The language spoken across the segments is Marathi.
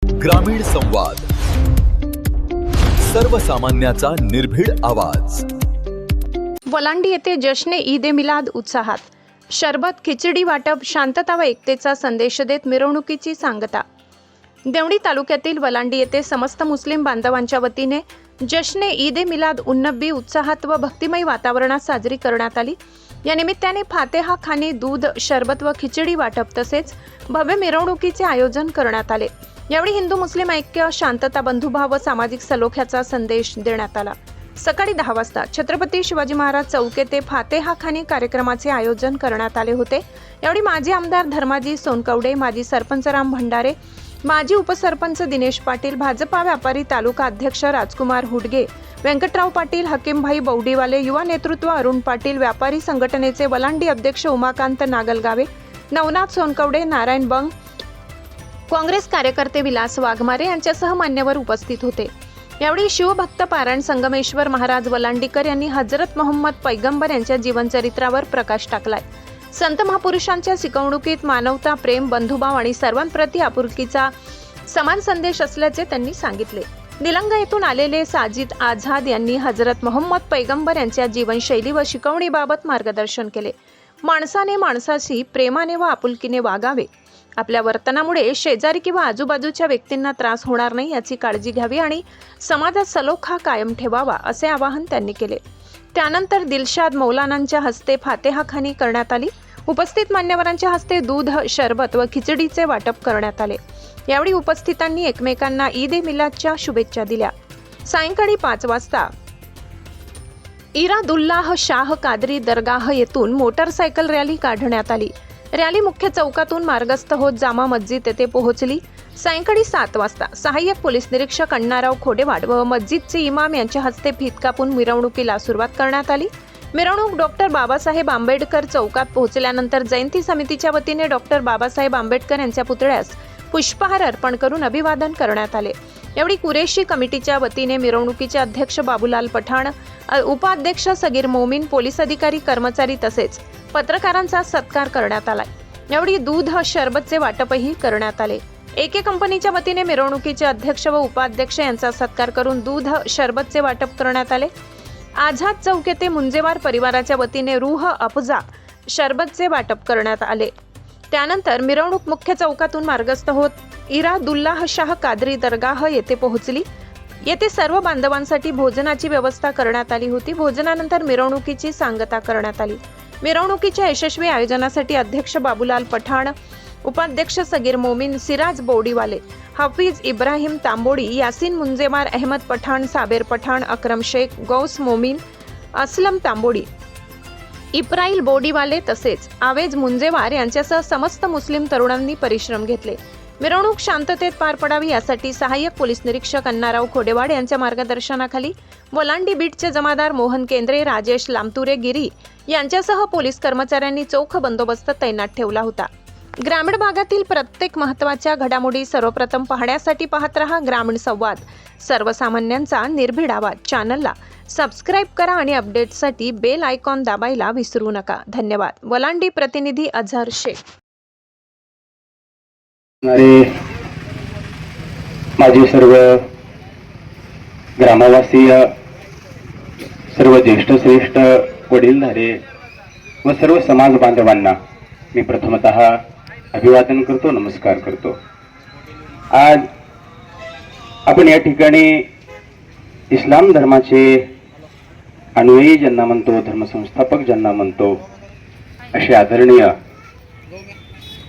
ग्रामीण संवाद, सर्वसामान्याचा निर्भीड आवाज। वलांडी येथे जश्ने ईद ए मिलाद उत्साहात, शरबत खिचडी वाटप, शांतता व एकतेचा संदेश देत मिरवणुकीची सांगता। देवणी तालुक्यातील वलांडी येथे समस्त मुस्लिम बांधवांच्या वतीने जश्ने ईद ए मिलाद उन्नबी उत्साहात व भक्तिमय वातावरणात साजरी करण्यात आली। या निमित्ताने फातेहा खानी, दूध, शरबत व खिचडी वाटप तसेच भव्य मिरवणुकीचे आयोजन करण्यात आले। यावेळी हिंदू मुस्लिम ऐक्य, शांतता, बंधुभाव व सामाजिक सलोख्याचा संदेश देण्यात आला। सकाळी 10 वाजता छत्रपती शिवाजी महाराज चौक येथे फातेहा खानी कार्यक्रमाचे आयोजन करण्यात आले होते। यावेळी माजी आमदार धर्माजी सोनकवडे, माजी सरपंच राम भंडारे, माजी उपसरपंच दिनेश पाटील, भाजपा व्यापारी तालुका अध्यक्ष राजकुमार हुडगे, व्यंकटराव पाटील, हकीमभाई बौडीवाले, युवा नेतृत्व अरुण पाटील, व्यापारी संघटनेचे वलांडी अध्यक्ष उमाकांत नागलगावे, नवनाथ सोनकवडे, नारायण बंग, काँग्रेस कार्यकर्ते विलास वाघमारे यांच्यासह मान्यवर उपस्थित होते। यावेळी शिवभक्त पारायण संगमेश्वर महाराज वलांडीकर यांनी हजरत मोहम्मद पैगंबर यांच्या जीवनचरित्रावर प्रकाश टाकलाय। संत महापुरुषांच्या शिकवणुकीत मानवता, प्रेम, बंधुभाव आणि सर्वांप्रती आपुलकीचा समान संदेश असल्याचे त्यांनी सांगितले। निलंगा येथून आलेले साजिद आझाद यांनी हजरत मोहम्मद पैगंबर यांच्या जीवनशैली व शिकवणीबाबत मार्गदर्शन केले। माणसाने माणसाशी प्रेमाने व आपुलकीने वागावे, आपल्या वर्तनामुळे शेजारी किंवा आजूबाजूच्या व्यक्तींना त्रास होणार नाही याची काळजी घ्यावी आणि समाजात सलोखा कायम ठेवावा, असे आवाहन त्यांनी केले। त्यानंतर दिलशाद मौलानांच्या हस्ते फातेहा खानी करण्यात आली। उपस्थित मान्यवरांच्या हस्ते दूध, शरबत व खिचडीचे वाटप करण्यात आले। यावेळी उपस्थितांनी एकमेकांना ईद ए मिलादच्या शुभेच्छा दिल्या। सायंकाळी 5 वाजता इरादुल्लाह शाह कादरी दरगाह येथून मोटरसायकल रॅली काढण्यात आली। रॅली मुख्य चौकातून मार्गस्थ होत जामा मस्जिद येथे पोहोचली। सायंकाळी 7 वाजता सहाय्यक पोलीस निरीक्षक अण्णाराव खोडेवाड व मस्जिदचे इमाम यांच्या हस्ते फीत कापून मिरवणुकीला सुरुवात करण्यात आली। मिरवणूक डॉक्टर बाबासाहेब आंबेडकर चौकात पोहोचल्यानंतर जयंती समितीच्या वतीने डॉक्टर बाबासाहेब आंबेडकर यांच्या पुतळ्यास पुष्पहार अर्पण करून अभिवादन करण्यात आले। यावेळी कुरेशी कमिटीच्या वतीने मिरवणुकीचे अध्यक्ष बाबूलाल पठाण, उपाध्यक्ष सगीर मोमीन, पोलीस अधिकारी, कर्मचारी तसेच पत्रकारांचा सत्कार करण्यात आला। यावेळी दूध, शरबतचे वाटपही करण्यात आले। एके कंपनीच्या वतीने मिरवणुकीचे अध्यक्ष व उपाध्यक्ष यांचा सत्कार करून दूध, शरबतचे वाटप करण्यात आले। आझाद चौक येथे मुंजेवार परिवाराच्या वतीने रूह अफजा शरबतचे वाटप करण्यात आले। त्यानंतर मिरवणूक मुख्य चौकातून मार्गस्थ होत इरादुल्लाह शाह कादरी दरगाह येथे पोहोचली। येथे सर्व बांधवांसाठी भोजनाची व्यवस्था करण्यात आली होती। भोजनानंतर मिरवणुकीची सांगता करण्यात आली। मिरवणुकीच्या यशस्वी आयोजनासाठी अध्यक्ष बाबूलाल पठाण, उपाध्यक्ष सगीर मोमीन, सिराज बौडीवाले, हाफिज इब्राहिम तांबोडी, यासीन मुंजेवार, अहमद पठाण, साबेर पठाण, अक्रम शेख, गौस मोमीन, असलम तांबोडी, इब्राहिल बोडीवाले तसेच आवेज मुंजेवार यांच्यासह समस्त मुस्लिम तरुणांनी परिश्रम घेतले। मिरवणूक शांततेत पार पडावी यासाठी सहाय्यक पोलीस निरीक्षक अण्णाराव खोडेवाड यांच्या मार्गदर्शनाखाली वलांडी बीटचे जमादार मोहन केंद्रे, राजेश लामतुरे गिरी यांच्यासह पोलीस कर्मचाऱ्यांनी चोख बंदोबस्त तैनात ठेवला होता। ग्रामीण भागातील प्रत्येक महत्त्वाच्या घडामोडी सर्वप्रथम पाहण्यासाठी पाहत रहा ग्रामीण संवाद, सर्वसामान्यांचा निर्भीड आवाज। चॅनलला सबस्क्राइब करा आणि अपडेट्ससाठी बेल आयकॉन दाबायला विसरू नका। धन्यवाद। वलांडी प्रतिनिधी अझहर शेख। माझे सर्व ग्रामवासीय, सर्व ज्येष्ठ श्रेष्ठ वडीलधारे व सर्व समाज बांधवांना मी प्रथमतः अभिवादन करतो, नमस्कार करतो। आज आपण या ठिकाणी इस्लाम धर्माचे अन्वयी ज्यांना म्हणतो, धर्मसंस्थापक ज्यांना म्हणतो, असे आदरणीय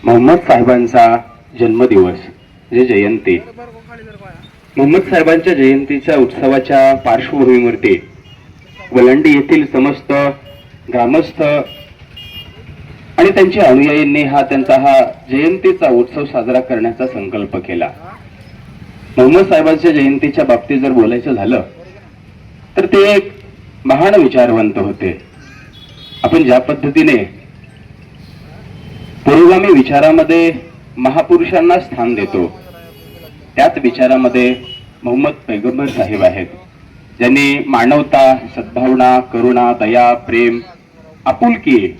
मोहम्मद साहेबांचा जन्मदिवस, जे जयंती, मोहम्मद साहेबांच्या जयंतीच्या उत्सवाच्या पार्श्वभूमीवरती वलांडी येथील समस्त ग्रामस्थ आणि त्यांच्या अनुयायींनी त्यांचा जयंतीचा उत्सव साजरा करण्याचा संकल्प केला। मोहम्मद साहेबांच्या जयंतीच्या बाबतीत जर बोलायचं झालं तर ते एक महान विचारवंत होते। आपण ज्या पद्धतीने पुरोगामी विचारामध्ये महापुरुषांना स्थान देतो, त्याच विचारामध्ये मोहम्मद पैगंबर साहेब आहेत, ज्यांनी मानवता, सद्भावना, करुणा, दया, प्रेम, आपुलकी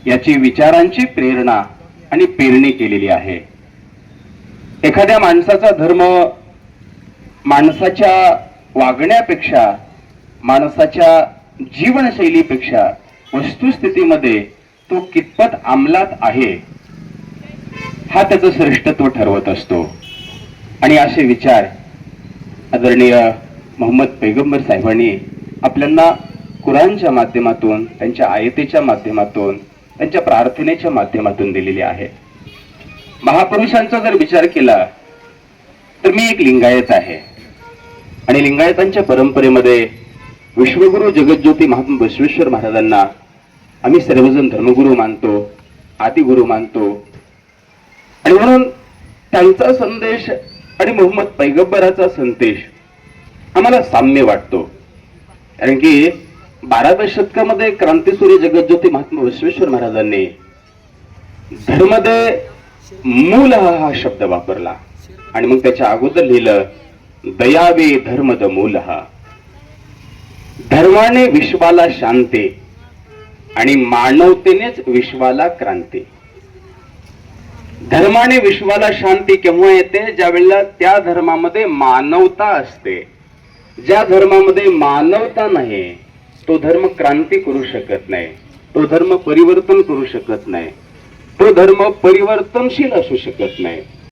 याची विचारांची प्रेरणा आणि पेरणी केलेली आहे। एखाद्या माणसाचा धर्म माणसाच्या वागण्यापेक्षा, माणसाच्या जीवनशैलीपेक्षा वस्तुस्थितीमध्ये तो कितपत अंमलात आहे हा त्याचं श्रेष्ठत्व ठरवत असतो. आणि असे विचार आदरणीय मोहम्मद पैगंबर साहेबांनी आपल्याला कुराणच्या माध्यमातून, त्यांच्या आयतेच्या माध्यमातून, त्यांच्या प्रार्थनेच्या माध्यमातून दिलेले आहेत. महापुरुषांचा जर विचार केला तर मी एक लिंगायत आहे आणि लिंगायतांच्या परंपरेमध्ये विश्वगुरु जगज्योती महात्मा बसवेश्वर महाराजांना आम्ही सर्वजण धर्मगुरू मानतो, आदिगुरू मानतो. आणि म्हणून त्यांचा संदेश आणि मोहम्मद पैगंबराचा संदेश आम्हाला साम्य वाटतो. कारण की 12व्या शतकामध्ये क्रांतीसूर्य जगज्योती महात्मा बसवेश्वर महाराजांनी धर्मदे मूल हा शब्द वापरला आणि मग त्याच्या अगोदर लिहिलं दयावे धर्मद मूल. धर्माने विश्वाला शांती आणि मानवतेनेच विश्वाला क्रांती. धर्माने विश्वाला शांती केव्हा येते? ज्या वेळेला त्या धर्मामध्ये मानवता असते. ज्या धर्मामध्ये मानवता नाही तो धर्म क्रांती करू शकत नाही, तो धर्म परिवर्तन करू शकत नाही, तो धर्म परिवर्तनशील असू शकत नाही.